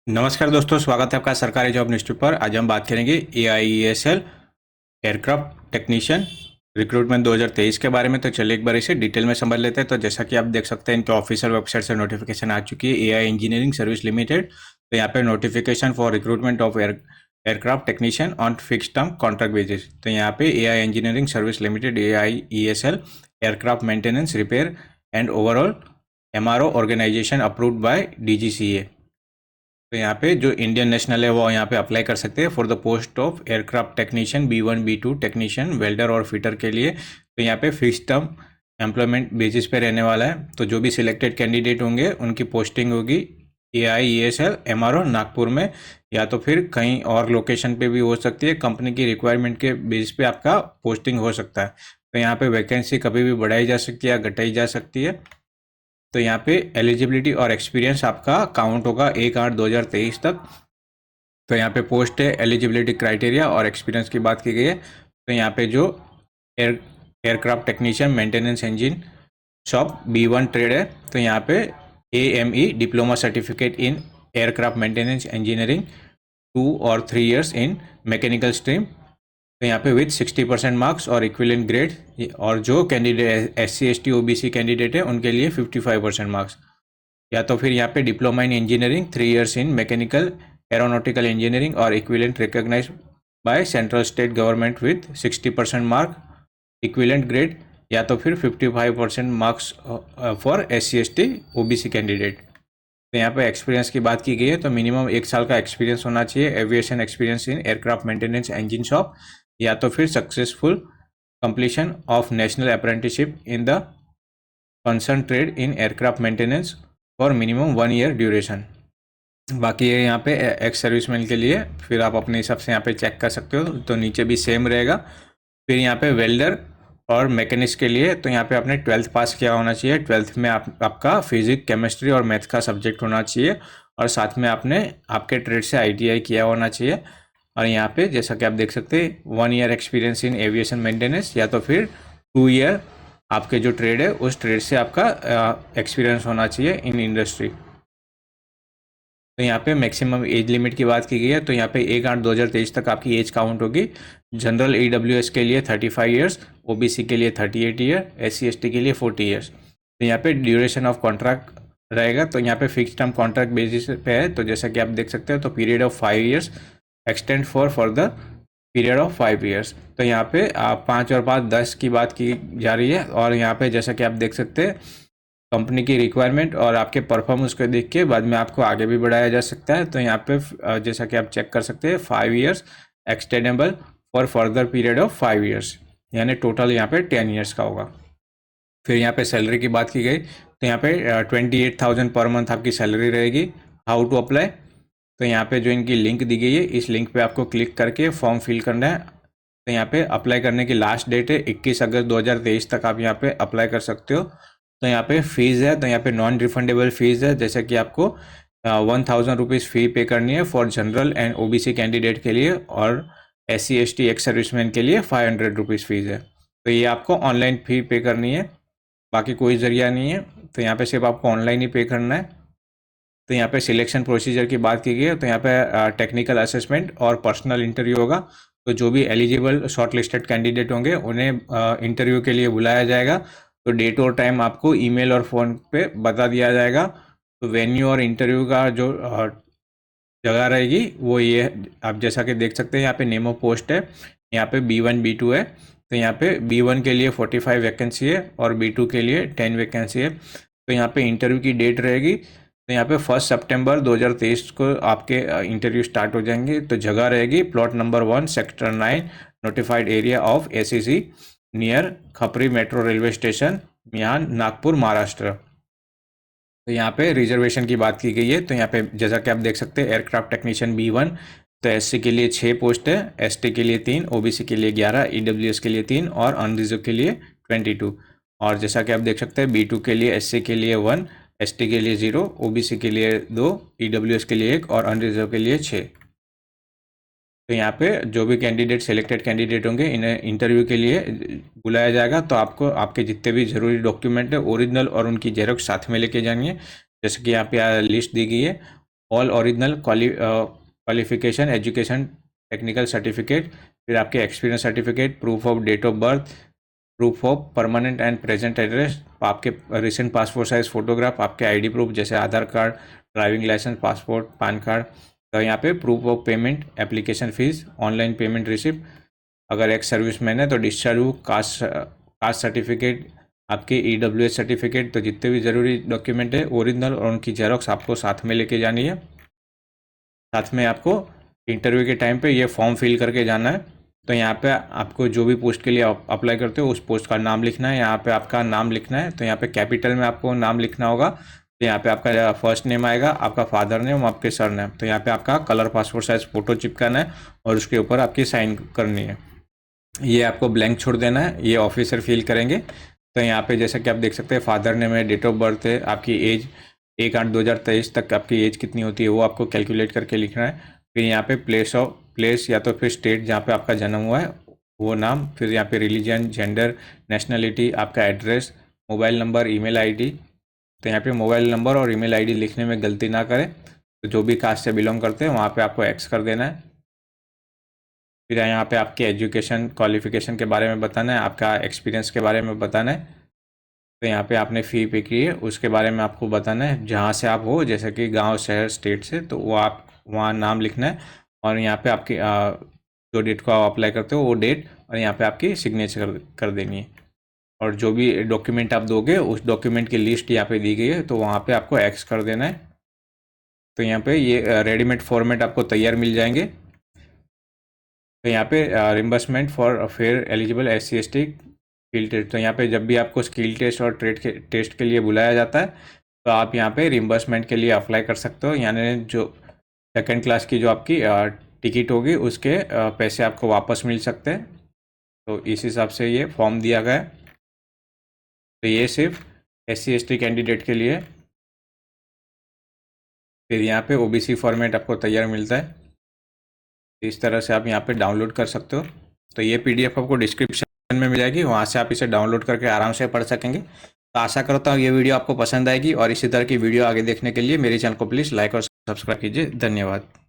नमस्कार दोस्तों, स्वागत है आपका सरकारी जॉब न्यूज़ पर। आज हम बात करेंगे AIESL एयरक्राफ्ट टेक्नीशियन रिक्रूटमेंट 2023 के बारे में। तो चलिए एक बार इसे डिटेल में समझ लेते हैं। तो जैसा कि आप देख सकते हैं, इनके ऑफिशियल वेबसाइट से नोटिफिकेशन आ चुकी है, AI इंजीनियरिंग सर्विस लिमिटेड। तो यहाँ पे notification for recruitment of aircraft technician on fix term contract basis. तो यहाँ पे AI engineering service limited AIESL aircraft maintenance repair and overall MRO organisation approved by DGCA। तो यहाँ पे जो इंडियन नेशनल है वो यहाँ पे अप्लाई कर सकते हैं for the post of aircraft technician B1 B2 technician welder और फिटर के लिए। तो यहाँ पे फिक्स टर्म एम्प्लॉयमेंट बेसिस पे रहने वाला है। तो जो भी सिलेक्टेड कैंडिडेट होंगे उनकी पोस्टिंग होगी AIESL MRO नागपुर में, या तो फिर कहीं और लोकेशन पे भी हो सकती है। कंपनी की रिक्वायरमेंट के बेस पे आपका पोस्टिंग हो सकता है। तो यहाँ पे वैकेंसी कभी भी बढ़ाई जा सकती है या घटाई जा सकती है। तो यहाँ पे एलिजिबिलिटी और एक्सपीरियंस आपका काउंट होगा 1/8/2023 तक। तो यहाँ पे पोस्ट है, एलिजिबिलिटी क्राइटेरिया और एक्सपीरियंस की बात की गई है। तो यहाँ पे जो aircraft technician maintenance engine shop B1 trade है, तो यहाँ पे AME diploma certificate in aircraft maintenance engineering 2 और 3 years इन मैकेनिकल स्ट्रीम। तो यहाँ पे विथ 60% मार्क्स और इक्विलेंट ग्रेड। और जो candidate SC ST OBC candidate है उनके लिए 55% मार्क्स। या तो फिर यहाँ पे diploma in engineering 3 years in mechanical aeronautical engineering और equivalent recognised by central state government with 60% mark equivalent grade, या तो फिर 55% marks for SC ST OBC candidate. तो यहाँ पे एक्सपीरियंस की बात की गई है, तो मिनिमम 1 साल का एक्सपीरियंस होना चाहिए aviation experience in aircraft maintenance engine shop, या तो फिर successful completion of national apprenticeship in the concern trade in aircraft maintenance for minimum 1 year duration. बाकी ये यहाँ पे एक्स सर्विसमैन के लिए फिर आप अपने हिसाब से यहाँ पे चेक कर सकते हो, तो नीचे भी सेम रहेगा। फिर यहाँ पे वेल्डर और मैकेनिक्स के लिए तो यहाँ पे आपने 12th पास किया होना चाहिए। 12th में आपका फिजिक्स केमिस्ट्री और मैथ का सब्जेक्ट होना चाहिए, और साथ में आपने आपके ट्रेड से ITI किया होना चाहिए। और यहाँ पे जैसा कि आप देख सकते हैं 1 year experience in aviation maintenance, या तो फिर 2 year आपके जो ट्रेड है उस ट्रेड से आपका एक्सपीरियंस होना चाहिए इन इंडस्ट्री। तो यहाँ पे मैक्सिमम एज लिमिट की बात की गई है, तो यहाँ पे 1/8/2023 तक आपकी एज काउंट होगी। जनरल EWS के लिए 35 years, OBC के लिए 38 year, SC ST के लिए 40 years। तो यहाँ पे ड्यूरेशन ऑफ कॉन्ट्रैक्ट रहेगा, तो यहाँ पे फिक्स टर्म कॉन्ट्रैक्ट बेसिस पे है। तो जैसा कि आप देख सकते हो, तो period of 5 years extend for further period of 5 years। तो यहाँ पे आप 5 और 5 10 की बात की जा रही है। और यहाँ पे जैसा कि आप देख सकते हैं, कंपनी की रिक्वायरमेंट और आपके परफॉर्मेंस को देख के बाद में आपको आगे भी बढ़ाया जा सकता है। तो यहाँ पे जैसा कि आप चेक कर सकते हैं 5 years extendable for further period of 5 years, यानी टोटल यहाँ पे 10 years का होगा। फिर यहाँ पे सैलरी की बात की गई, तो यहाँ पे 28,000 पर मंथ आपकी सैलरी रहेगी। हाउ टू अप्लाई, तो यहाँ पे जो इनकी लिंक दी गई है, इस लिंक पे आपको क्लिक करके फॉर्म फिल करना है। तो यहाँ पे अप्लाई करने की लास्ट डेट है 21 अगस्त 2023 तक आप यहाँ पे अप्लाई कर सकते हो। तो यहाँ पे फीस है, तो यहाँ पे नॉन रिफंडेबल फीस है, जैसे कि आपको 1000 रुपीज़ फ़ी पे करनी है for general and OBC candidate के लिए, और SC ST एक्स सर्विसमैन के लिए 500 रुपीज़ फीस है। तो ये आपको ऑनलाइन फ़ी पे करनी है, बाकी कोई ज़रिया नहीं है। तो यहाँ पे सिर्फ आपको ऑनलाइन ही पे करना है। तो यहाँ पे सिलेक्शन प्रोसीजर की बात की गई है, तो यहाँ पे टेक्निकल असेसमेंट और पर्सनल इंटरव्यू होगा। तो जो भी एलिजिबल शॉर्ट लिस्टेड कैंडिडेट होंगे उन्हें इंटरव्यू के लिए बुलाया जाएगा। तो डेट और टाइम आपको ईमेल और फ़ोन पे बता दिया जाएगा। तो वेन्यू और इंटरव्यू का जो जगह रहेगी वो ये आप जैसा कि देख सकते हैं, यहाँ पे नेम ऑफ पोस्ट है, यहाँ पे B1 B2 है। तो यहाँ पे B1 के लिए 45 वैकेंसी है और B2 के लिए 10 वैकेंसी है। तो यहाँ पे इंटरव्यू की डेट रहेगी, तो यहाँ पे 1 सितंबर 2023 को आपके इंटरव्यू स्टार्ट हो जाएंगे। तो जगह रहेगी plot number 1 sector 9 notified area of ACC near Khapri metro railway station, यहाँ नागपुर महाराष्ट्र। तो यहाँ पे रिजर्वेशन की बात की गई है, तो यहाँ पे जैसा कि आप देख सकते हैं एयरक्राफ्ट टेक्नीशियन B1, तो SC के लिए 6 पोस्ट है, ST के लिए 3, OBC के लिए 11, EWS के लिए 3 और अनरिजर्व के लिए 22। और जैसा कि आप देख सकते हैं B2 के लिए SC के लिए 1, ST के लिए 0, OBC के लिए 2, EWS के लिए 1 और अनरिजर्व के लिए 6। तो यहाँ पे जो भी कैंडिडेट सिलेक्टेड कैंडिडेट होंगे इन्हें इंटरव्यू के लिए बुलाया जाएगा। तो आपको आपके जितने भी ज़रूरी डॉक्यूमेंट है ओरिजिनल और उनकी जेरॉक्स साथ में लेके जानी है, जैसे कि यहाँ पे लिस्ट दी गई है। All original qualification, education, technical certificate, फिर आपके experience certificate, proof of date of birth, proof of permanent and present address, आपके रिसेंट पासपोर्ट साइज फोटोग्राफ, आपके आईडी प्रूफ जैसे Aadhaar card, driving licence, passport, PAN card. तो यहाँ पे proof of payment, application fee, online payment receipt, अगर एक serviceman है तो डिस्चार्ज बुक, कास्ट सर्टिफिकेट, आपके EWS सर्टिफिकेट। तो जितने भी ज़रूरी डॉक्यूमेंट है ओरिजिनल और उनकी जेरोक्स आपको साथ में लेके जानी है। साथ में आपको इंटरव्यू के टाइम पे ये फॉर्म फिल करके जाना है। तो यहाँ पे आपको जो भी पोस्ट के लिए अप्लाई करते हो उस पोस्ट का नाम लिखना है, यहाँ पे आपका नाम लिखना है। तो यहाँ पे कैपिटल में आपको नाम लिखना होगा। तो यहाँ पे आपका फर्स्ट नेम आएगा, आपका फादर नेम, आपके सर नेम। तो यहाँ पे आपका कलर पासपोर्ट साइज फ़ोटो चिपकाना है और उसके ऊपर आपकी साइन करनी है। ये आपको ब्लैंक छोड़ देना है, ये ऑफिसर फिल करेंगे। तो यहाँ पे जैसा कि आप देख सकते हैं फादर नेम है, डेट ऑफ बर्थ है, आपकी एज 1/8/2023 तक आपकी एज कितनी होती है वो आपको कैलकुलेट करके लिखना है। फिर यहाँ पे प्लेस या तो फिर स्टेट जहाँ पे आपका जन्म हुआ है वो नाम, फिर यहाँ पे रिलीजन, जेंडर, नेशनलिटी, आपका address, mobile number, email ID. तो यहाँ पे मोबाइल नंबर और ईमेल आईडी लिखने में गलती ना करें। तो जो भी कास्ट से बिलोंग करते हैं वहाँ पे आपको एक्स कर देना है। फिर यहाँ पे आपके एजुकेशन क्वालिफिकेशन के बारे में बताना है, आपका एक्सपीरियंस के बारे में बताना है। तो यहाँ पे आपने फ़ी पे की है उसके बारे में आपको बताना है, जहाँ से आप हो, जैसे कि गांव, शहर, स्टेट से, तो वो आप वहाँ नाम लिखना है। और यहाँ पे आपकी जो डेट को आप अप्लाई करते हो वो डेट, और यहाँ पे आपकी सिग्नेचर कर देनी है। और जो भी डॉक्यूमेंट आप दोगे उस डॉक्यूमेंट की लिस्ट यहाँ पे दी गई है, तो वहाँ पे आपको एक्स कर देना है। तो यहाँ पे ये रेडीमेड फॉर्मेट आपको तैयार मिल जाएंगे। तो यहाँ पे reimbursement for fare eligible SC/ST skill test. तो यहाँ पे जब भी आपको स्किल टेस्ट और ट्रेड के टेस्ट के लिए बुलाया जाता है तो आप यहाँ पे रिम्बर्समेंट के लिए अप्लाई कर सकते हो। यानी जो सेकेंड क्लास की जो आपकी टिकट होगी उसके पैसे आपको वापस मिल सकते हैं। तो इस हिसाब से ये फॉर्म दिया गया है। तो ये सिर्फ SC/ST कैंडिडेट के लिए। फिर यहाँ पे OBC फॉर्मेट आपको तैयार मिलता है, इस तरह से आप यहाँ पे डाउनलोड कर सकते हो। तो ये PDF आपको डिस्क्रिप्शन में मिल जाएगी, वहाँ से आप इसे डाउनलोड करके आराम से पढ़ सकेंगे। तो आशा करता हूँ ये वीडियो आपको पसंद आएगी और इसी तरह की वीडियो आगे देखने के लिए मेरे चैनल को प्लीज़ लाइक और सब्सक्राइब कीजिए। धन्यवाद।